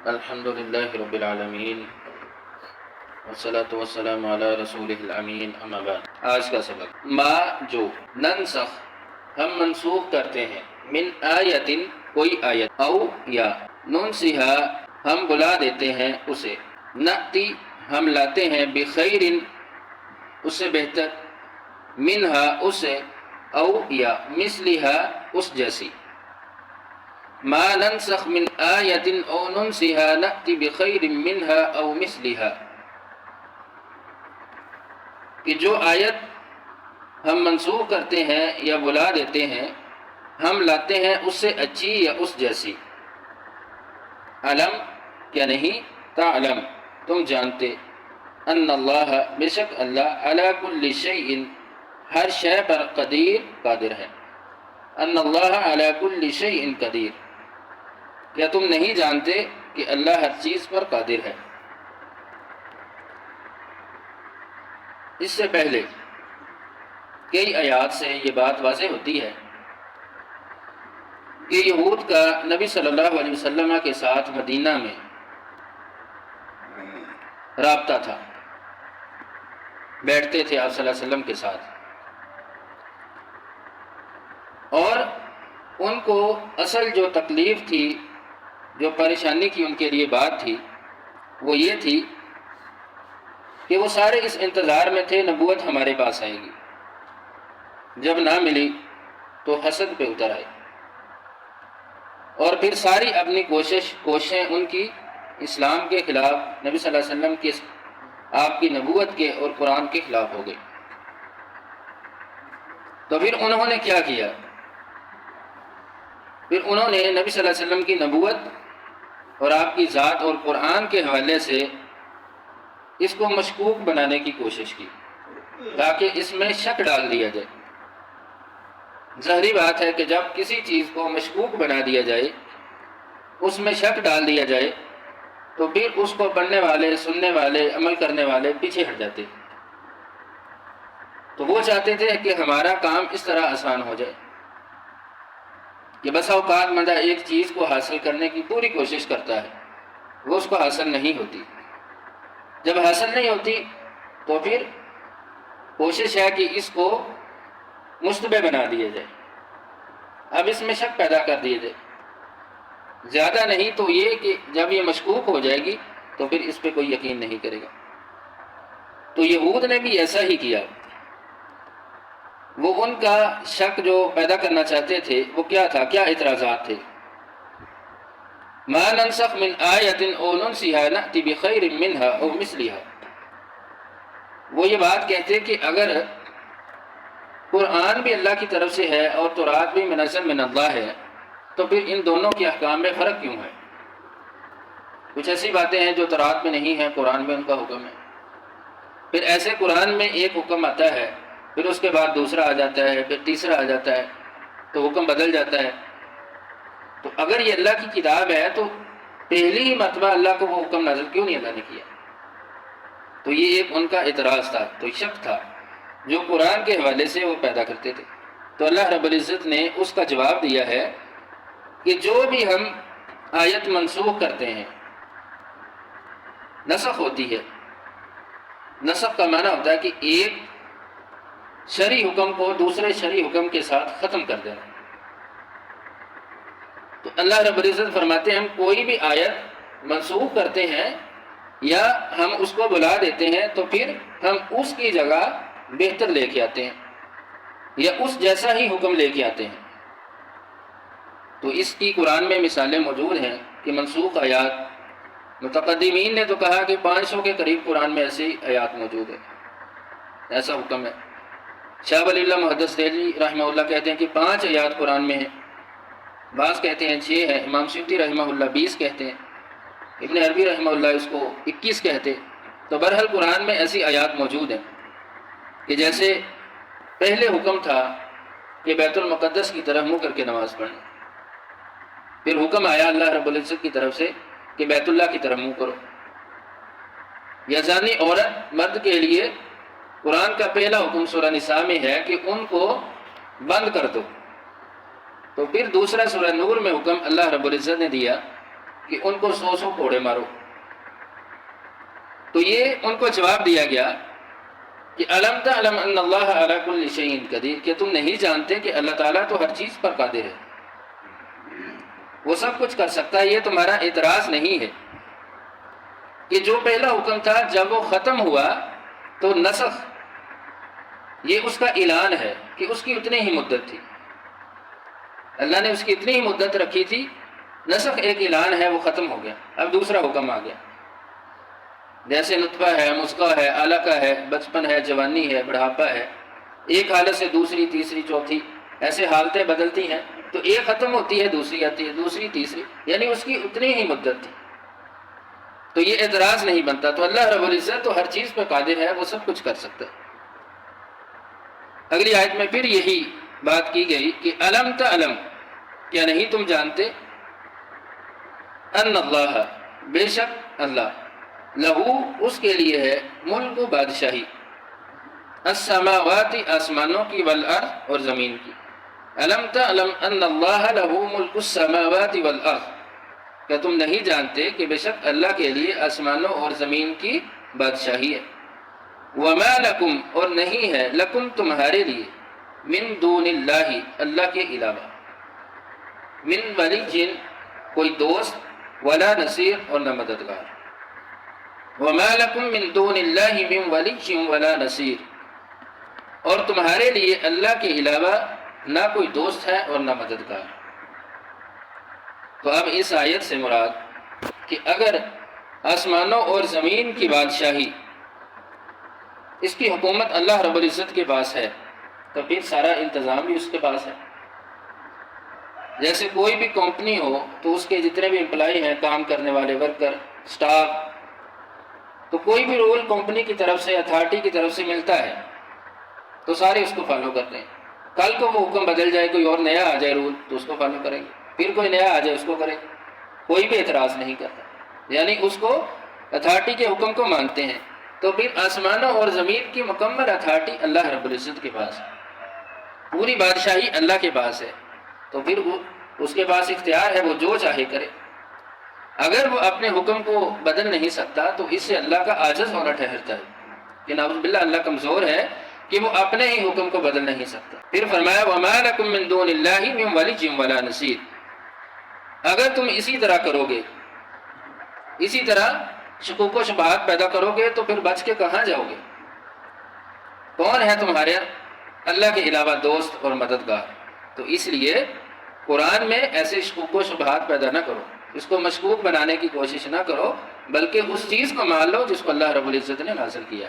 الحمد للہ رب العالمین والصلاة والسلام علی رسولہ الامین، اما بعد۔ آج کا سبق ما جو ننسخ ہم منسوخ کرتے ہیں، من آیت کوئی آیت، او یا ننسیہا ہم بلا دیتے ہیں اسے، نأتی ہم لاتے ہیں، بخیر اس سے بہتر، منہا اسے، او یا مثلہا اس جیسی۔ ما ننسخ من آیت او ننسیہا نأتی بخیر منہا او مثلہا، کہ جو آیت ہم منسوخ کرتے ہیں یا بلا دیتے ہیں، ہم لاتے ہیں اس سے اچھی یا اس جیسی۔ علم کیا نہیں، تعلم تم جانتے، ان اللہ بے شک اللہ، علی کل شیء ہر شے پر، قدیر قادر ہے۔ ان اللہ علی کل شیء قدیر، کیا تم نہیں جانتے کہ اللہ ہر چیز پر قادر ہے۔ اس سے پہلے کئی آیات سے یہ بات واضح ہوتی ہے کہ یہود کا نبی صلی اللہ علیہ وسلم کے ساتھ مدینہ میں رابطہ تھا، بیٹھتے تھے آپ صلی اللہ علیہ وسلم کے ساتھ، اور ان کو اصل جو تکلیف تھی، جو پریشانی کی ان کے لیے بات تھی، وہ یہ تھی کہ وہ سارے اس انتظار میں تھے نبوت ہمارے پاس آئے گی، جب نہ ملی تو حسد پہ اتر آئے، اور پھر ساری اپنی کوششیں ان کی اسلام کے خلاف، نبی صلی اللہ علیہ وسلم کے آپ کی نبوت کے اور قرآن کے خلاف ہو گئی۔ تو پھر انہوں نے کیا کیا؟ پھر انہوں نے نبی صلی اللہ علیہ وسلم کی نبوت اور آپ کی ذات اور قرآن کے حوالے سے اس کو مشکوک بنانے کی کوشش کی، تاکہ اس میں شک ڈال دیا جائے۔ ظاہری بات ہے کہ جب کسی چیز کو مشکوک بنا دیا جائے، اس میں شک ڈال دیا جائے، تو پھر اس کو پڑھنے والے، سننے والے، عمل کرنے والے پیچھے ہٹ جاتے۔ تو وہ چاہتے تھے کہ ہمارا کام اس طرح آسان ہو جائے کہ بس اوقات بندہ ایک چیز کو حاصل کرنے کی پوری کوشش کرتا ہے، وہ اس کو حاصل نہیں ہوتی۔ جب حاصل نہیں ہوتی تو پھر کوشش ہے کہ اس کو مشتبہ بنا دیا جائے، اب اس میں شک پیدا کر دیا جائے، زیادہ نہیں تو یہ کہ جب یہ مشکوک ہو جائے گی تو پھر اس پہ کوئی یقین نہیں کرے گا۔ تو یہود نے بھی ایسا ہی کیا، وہ ان کا شک جو پیدا کرنا چاہتے تھے وہ کیا تھا، کیا اعتراضات تھے؟ ما ننسخ من آیت او ننسیہا نأتی بخیر منہا او مثلہا، وہ یہ بات کہتے کہ اگر قرآن بھی اللہ کی طرف سے ہے اور تورات بھی منزل من اللہ ہے، تو پھر ان دونوں کے احکام میں فرق کیوں ہے؟ کچھ ایسی باتیں ہیں جو تورات میں نہیں ہیں، قرآن میں ان کا حکم ہے، پھر ایسے قرآن میں ایک حکم آتا ہے، پھر اس کے بعد دوسرا آ جاتا ہے، پھر تیسرا آ جاتا ہے، تو حکم بدل جاتا ہے۔ تو اگر یہ اللہ کی کتاب ہے تو پہلی ہی مرتبہ اللہ کو وہ حکم نازل کیوں نہیں اللہ نے کیا؟ تو یہ ایک ان کا اعتراض تھا، تو شک تھا جو قرآن کے حوالے سے وہ پیدا کرتے تھے۔ تو اللہ رب العزت نے اس کا جواب دیا ہے کہ جو بھی ہم آیت منسوخ کرتے ہیں، نسخ ہوتی ہے، نسخ کا معنی ہوتا ہے کہ ایک شرعی حکم کو دوسرے شرعی حکم کے ساتھ ختم کر دینا۔ تو اللہ رب العزت فرماتے ہیں ہم کوئی بھی آیت منسوخ کرتے ہیں یا ہم اس کو بلا دیتے ہیں تو پھر ہم اس کی جگہ بہتر لے کے آتے ہیں یا اس جیسا ہی حکم لے کے آتے ہیں۔ تو اس کی قرآن میں مثالیں موجود ہیں کہ منسوخ آیات، متقدمین نے تو کہا کہ 500 کے قریب قرآن میں ایسی آیات موجود ہے، ایسا حکم ہے۔ شاہ ولی اللہ محدث دہلوی رحمہ اللہ کہتے ہیں کہ 5 آیات قرآن میں ہیں، بعض کہتے ہیں 6 ہیں، امام سیوطی رحمہ اللہ 20 کہتے ہیں، ابن عربی رحمہ اللہ اس کو 21 کہتے۔ تو بہرحال قرآن میں ایسی آیات موجود ہیں کہ جیسے پہلے حکم تھا کہ بیت المقدس کی طرف منہ کر کے نماز پڑھیں، پھر حکم آیا اللہ رب العزت کی طرف سے کہ بیت اللہ کی طرف منہ کرو۔ یا زانی عورت مرد کے لیے قرآن کا پہلا حکم سورہ نساء میں ہے کہ ان کو بند کر دو، تو پھر دوسرا سورہ نور میں حکم اللہ رب العزت نے دیا کہ ان کو 100 کوڑے مارو۔ تو یہ ان کو جواب دیا گیا کہ الم تعلم ان اللہ علی کل شیء قدیر، کہ تم نہیں جانتے کہ اللہ تعالیٰ تو ہر چیز پر قادر ہے، وہ سب کچھ کر سکتا ہے۔ یہ تمہارا اعتراض نہیں ہے کہ جو پہلا حکم تھا جب وہ ختم ہوا تو نسخ، یہ اس کا اعلان ہے کہ اس کی اتنی ہی مدت تھی، اللہ نے اس کی اتنی ہی مدت رکھی تھی، نسخ ایک اعلان ہے، وہ ختم ہو گیا، اب دوسرا حکم آ گیا۔ جیسے نطفہ ہے، مسکہ ہے، علقہ ہے، بچپن ہے، جوانی ہے، بڑھاپا ہے، ایک حالت سے دوسری، تیسری، چوتھی، ایسے حالتیں بدلتی ہیں، تو ایک ختم ہوتی ہے دوسری آتی ہے، دوسری تیسری، یعنی اس کی اتنی ہی مدت تھی، تو یہ اعتراض نہیں بنتا۔ تو اللہ رب العزت تو ہر چیز پہ قادر ہے، وہ سب کچھ کر سکتا ہے۔ اگلی آیت میں پھر یہی بات کی گئی کہ الم تعلم، کیا نہیں تم جانتے، ان اللہ، بے شک اللہ، لہو، اس کے لیے ہے، ملک و بادشاہی، السماوات، آسمانوں کی، والارض، اور زمین کی۔ الم تعلم ان اللہ لہو ملک السماوات والارض، کیا تم نہیں جانتے کہ بے شک اللہ کے لیے آسمانوں اور زمین کی بادشاہی ہے۔ وما لکم، اور نہیں ہے، لکم تمہارے لیے، من دون اللہ، اللہ کے علاوہ، من ولی، جن، کوئی دوست، ولا نصیر، اور نہ مددگار۔ وما لکم من دون اللہ من ولی ولا نصیر، اور تمہارے لیے اللہ کے علاوہ نہ کوئی دوست ہے اور نہ مددگار۔ تو اب اس آیت سے مراد کہ اگر آسمانوں اور زمین کی بادشاہی، اس کی حکومت اللہ رب العزت کے پاس ہے، تو پھر سارا انتظام بھی اس کے پاس ہے۔ جیسے کوئی بھی کمپنی ہو تو اس کے جتنے بھی امپلائی ہیں، کام کرنے والے، ورکر، سٹاف، تو کوئی بھی رول کمپنی کی طرف سے، اتھارٹی کی طرف سے ملتا ہے تو سارے اس کو فالو کرتے ہیں۔ کل کو وہ حکم بدل جائے، کوئی اور نیا آ جائے رول، تو اس کو فالو کریں گے، پھر کوئی نیا آ جائے اس کو کریں گے، کوئی بھی اعتراض نہیں کرتا، یعنی اس کو، اتھارٹی کے حکم کو مانتے ہیں۔ تو پھر آسمانوں اور زمین کی مکمل اتھارٹی اللہ رب العزت کے پاس ہے، پوری بادشاہی اللہ کے پاس ہے، تو پھر اس کے پاس اختیار ہے، وہ جو چاہے کرے۔ اگر وہ اپنے حکم کو بدل نہیں سکتا تو اس سے اللہ کا عاجز ہونا ٹھہرتا ہے کہ نعوذ باللہ اللہ کمزور ہے کہ وہ اپنے ہی حکم کو بدل نہیں سکتا۔ پھر فرمایا وَمَا لَكُم مِّن دُونِ اللَّهِ مِن وَلِيٍّ وَلَا نَصِيرٍ، اگر تم اسی طرح کرو گے، اسی طرح شکوک و شبہات پیدا کرو گے، تو پھر بچ کے کہاں جاؤ گے؟ کون ہے تمہارے اللہ کے علاوہ دوست اور مددگار؟ تو اس لیے قرآن میں ایسے شکوک و شبہات پیدا نہ کرو، اس کو مشکوک بنانے کی کوشش نہ کرو، بلکہ اس چیز کو مان لو جس کو اللہ رب العزت نے نازل کیا۔